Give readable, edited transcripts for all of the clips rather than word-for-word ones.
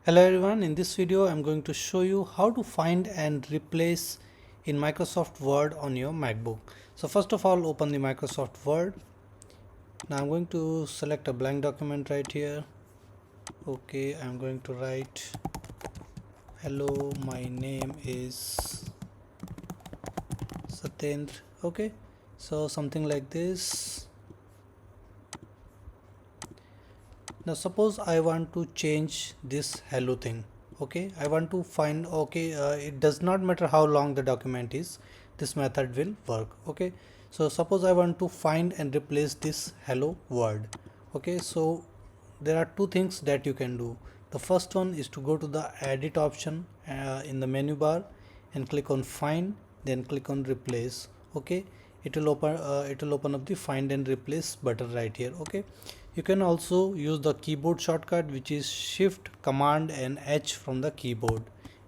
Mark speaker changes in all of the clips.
Speaker 1: Hello everyone, in this video I'm going to show you how to find and replace in Microsoft Word on your MacBook. So first of all, open the Microsoft Word. Now I'm going to select a blank document right here. Okay, I'm going to write hello, my name is Satyendra. Okay, so something like this. Now suppose I want to change this hello thing. Okay, I want to find, it does not matter how long the document is, this method will work. Okay, so suppose I want to find and replace this hello word. Okay, so there are two things that you can do. The first one is to go to the edit option in the menu bar and click on find, then click on replace. Okay, it will open up the find and replace button right here. Okay, you can also use the keyboard shortcut, which is shift command and H from the keyboard,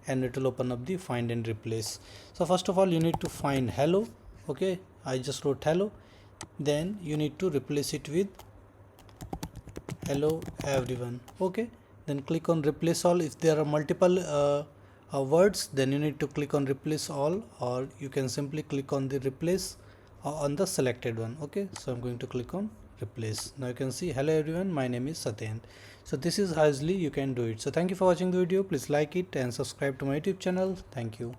Speaker 1: and it will open up the find and replace. So first of all, you need to find hello. Okay, I just wrote hello, then you need to replace it with hello everyone. Okay, then click on replace all. If there are multiple words, then you need to click on replace all, or you can simply click on the replace on the selected one. Okay, so I'm going to click on replace. Now you can see hello everyone, my name is Satyen. So this is how easily you can do it. So thank you for watching the video. Please like it and subscribe to my YouTube channel. Thank you.